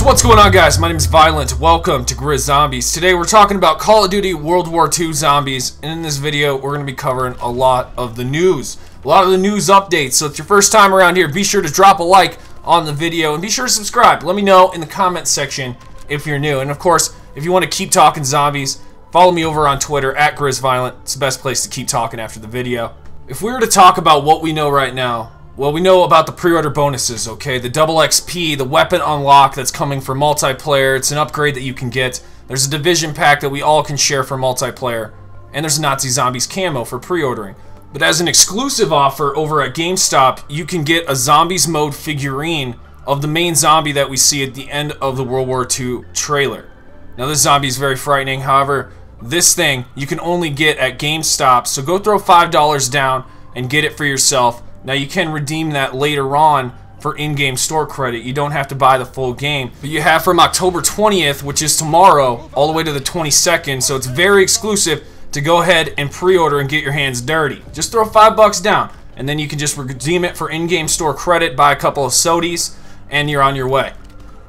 So what's going on, guys? My name is Violent. Welcome to WWII Zombies. Today we're talking about Call of Duty World War II Zombies, and in this video we're going to be covering a lot of the news. A lot of the news updates. So if it's your first time around here, be sure to drop a like on the video and be sure to subscribe. Let me know in the comments section if you're new. And of course, if you want to keep talking zombies, follow me over on Twitter at WWII. It's the best place to keep talking after the video. If we were to talk about what we know right now, well, we know about the pre-order bonuses, okay? The double XP, the weapon unlock that's coming for multiplayer. It's an upgrade that you can get. There's a division pack that we all can share for multiplayer. And there's a Nazi Zombies camo for pre-ordering. But as an exclusive offer over at GameStop, you can get a Zombies mode figurine of the main zombie that we see at the end of the World War II trailer. Now, this zombie is very frightening. However, this thing you can only get at GameStop. So go throw $5 down and get it for yourself. Now, you can redeem that later on for in-game store credit. You don't have to buy the full game. But you have from October 20th, which is tomorrow, all the way to the 22nd. So it's very exclusive to go ahead and pre-order and get your hands dirty. Just throw $5 down, and then you can just redeem it for in-game store credit, buy a couple of sodies, and you're on your way.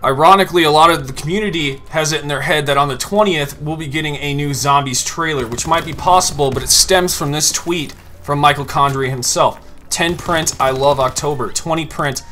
Ironically, a lot of the community has it in their head that on the 20th, we'll be getting a new Zombies trailer, which might be possible, but it stems from this tweet from Michael Condrey himself. 10 print, I love October. 20 print,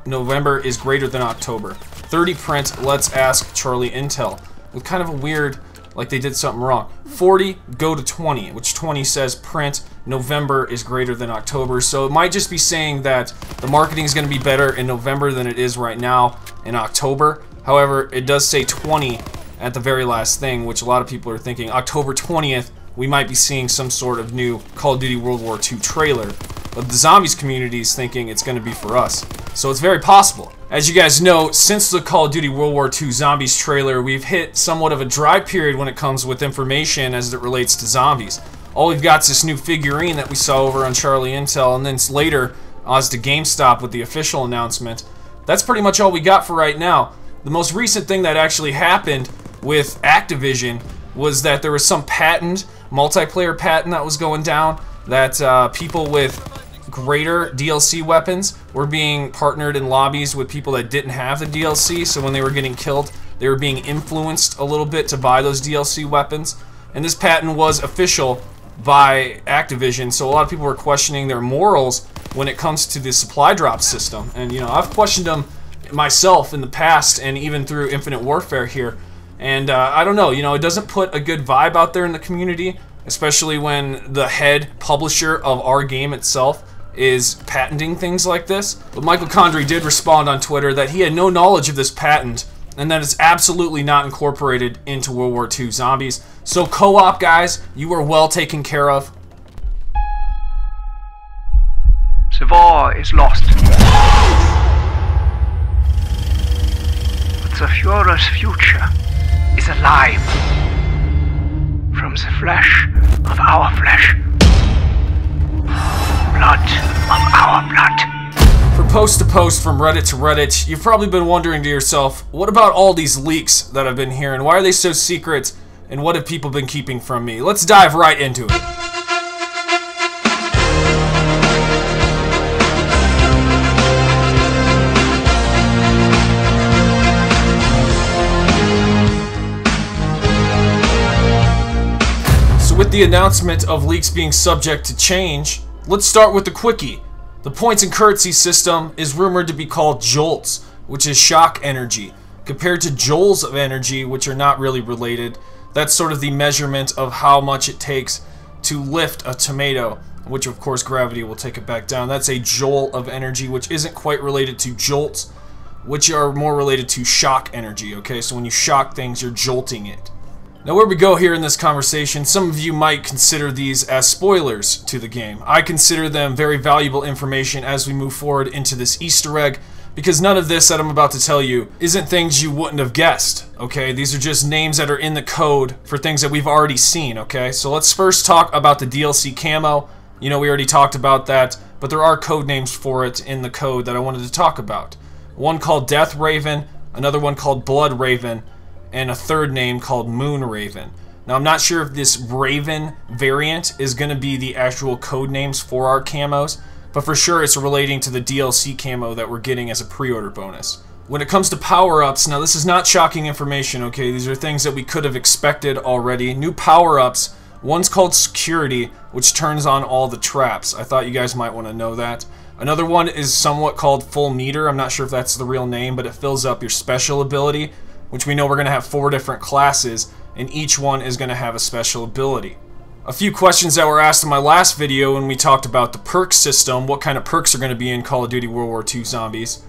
November is greater than October. 30 print, let's ask Charlie Intel. With kind of a weird, like they did something wrong. 40, go to 20, which 20 says print, November is greater than October. So it might just be saying that the marketing is going to be better in November than it is right now in October. However, it does say 20 at the very last thing, which a lot of people are thinking October 20th, we might be seeing some sort of new Call of Duty World War II trailer. But the Zombies community is thinking it's going to be for us. So it's very possible. As you guys know, since the Call of Duty World War II Zombies trailer, we've hit somewhat of a dry period when it comes with information as it relates to zombies. All we've got is this new figurine that we saw over on Charlie Intel, and then later as to GameStop with the official announcement. That's pretty much all we got for right now. The most recent thing that actually happened with Activision was that there was some patent, multiplayer patent that was going down, that people with greater DLC weapons were being partnered in lobbies with people that didn't have the DLC, so when they were getting killed, they were being influenced a little bit to buy those DLC weapons. And this patent was official by Activision, so a lot of people were questioning their morals when it comes to the supply drop system. And, you know, I've questioned them myself in the past and even through Infinite Warfare here. And I don't know, you know, it doesn't put a good vibe out there in the community, especially when the head publisher of our game itself is patenting things like this. But Michael Condrey did respond on Twitter that he had no knowledge of this patent and that it's absolutely not incorporated into World War II Zombies. So co-op guys, you are well taken care of. The war is lost. But the Führer's future is alive. From the flesh of our flesh. Blood of our blood. From post to post, from Reddit to Reddit, you've probably been wondering to yourself, what about all these leaks that I've been hearing? Why are they so secret? And what have people been keeping from me? Let's dive right into it. With the announcement of leaks being subject to change, let's start with the quickie. The points and currency system is rumored to be called jolts, which is shock energy, compared to joules of energy, which are not really related. That's sort of the measurement of how much it takes to lift a tomato, which of course gravity will take it back down. That's a joule of energy, which isn't quite related to jolts, which are more related to shock energy, okay? So when you shock things, you're jolting it. Now, where we go here in this conversation, some of you might consider these as spoilers to the game. I consider them very valuable information as we move forward into this Easter egg, because none of this that I'm about to tell you isn't things you wouldn't have guessed, okay? These are just names that are in the code for things that we've already seen, okay? So let's first talk about the DLC camo. You know, we already talked about that, but there are code names for it in the code that I wanted to talk about. One called Death Raven, another one called Blood Raven, and a third name called Moon Raven. Now, I'm not sure if this Raven variant is going to be the actual code names for our camos, but for sure it's relating to the DLC camo that we're getting as a pre-order bonus. When it comes to power-ups, now this is not shocking information, okay? These are things that we could have expected already. New power-ups, one's called Security, which turns on all the traps. I thought you guys might want to know that. Another one is somewhat called Full Meter. I'm not sure if that's the real name, but it fills up your special ability, which we know we're going to have 4 different classes, and each one is going to have a special ability. A few questions that were asked in my last video when we talked about the perk system, what kind of perks are going to be in Call of Duty World War II Zombies.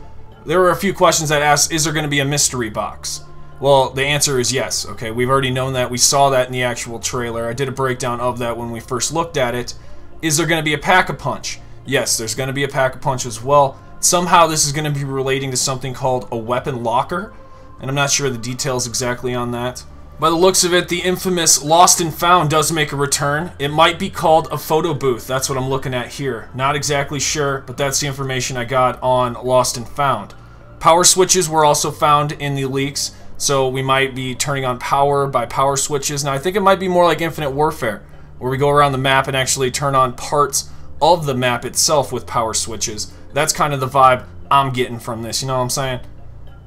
There were a few questions that asked, is there going to be a mystery box? Well, the answer is yes, okay? We've already known that. We saw that in the actual trailer. I did a breakdown of that when we first looked at it. Is there going to be a Pack-a-Punch? Yes, there's going to be a Pack-a-Punch as well. Somehow this is going to be relating to something called a weapon locker, and I'm not sure the details exactly on that. By the looks of it, the infamous Lost and Found does make a return. It might be called a photo booth. That's what I'm looking at here. Not exactly sure, but that's the information I got on Lost and Found. Power switches were also found in the leaks, so we might be turning on power by power switches. Now, I think it might be more like Infinite Warfare, where we go around the map and actually turn on parts of the map itself with power switches. That's kind of the vibe I'm getting from this, you know what I'm saying?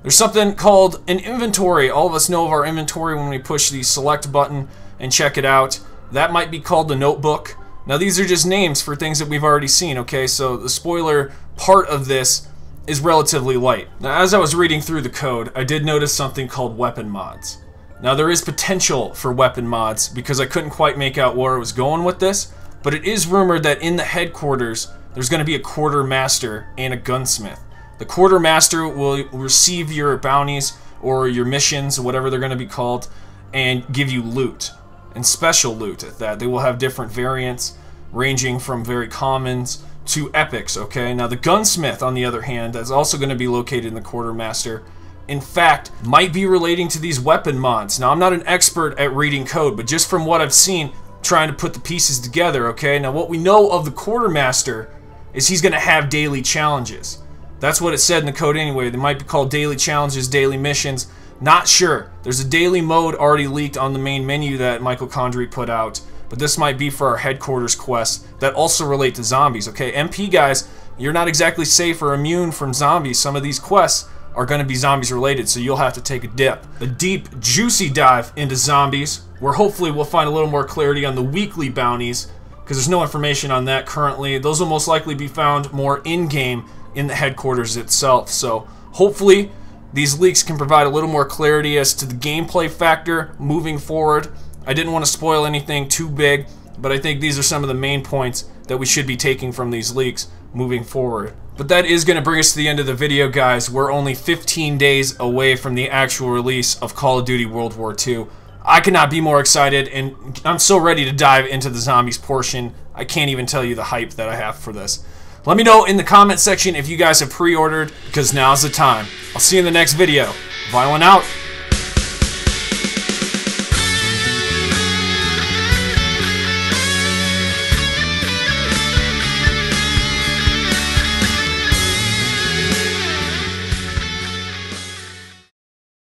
There's something called an inventory. All of us know of our inventory when we push the select button and check it out. That might be called the notebook. Now these are just names for things that we've already seen, okay? So the spoiler part of this is relatively light. Now as I was reading through the code, I did notice something called weapon mods. Now there is potential for weapon mods because I couldn't quite make out where it was going with this, but it is rumored that in the headquarters there's going to be a quartermaster and a gunsmith. The quartermaster will receive your bounties or your missions, whatever they're going to be called, and give you loot, and special loot at that. They will have different variants, ranging from very commons to epics, okay? Now the gunsmith, on the other hand, is also going to be located in the quartermaster. In fact, might be relating to these weapon mods. Now I'm not an expert at reading code, but just from what I've seen, trying to put the pieces together, okay? Now what we know of the quartermaster is he's going to have daily challenges. That's what it said in the code anyway. They might be called daily challenges, daily missions. Not sure. There's a daily mode already leaked on the main menu that Michael Condrey put out. But this might be for our headquarters quests that also relate to zombies, okay? MP guys, you're not exactly safe or immune from zombies. Some of these quests are going to be zombies related, so you'll have to take a dip. A deep, juicy dive into zombies, where hopefully we'll find a little more clarity on the weekly bounties, because there's no information on that currently. Those will most likely be found more in-game in the headquarters itself. So hopefully these leaks can provide a little more clarity as to the gameplay factor moving forward. I didn't want to spoil anything too big, but I think these are some of the main points that we should be taking from these leaks moving forward. But that is going to bring us to the end of the video, guys. We're only 15 days away from the actual release of Call of Duty World War II. I cannot be more excited, and I'm so ready to dive into the zombies portion. I can't even tell you the hype that I have for this. Let me know in the comment section if you guys have pre-ordered, because now's the time. I'll see you in the next video. Violent out.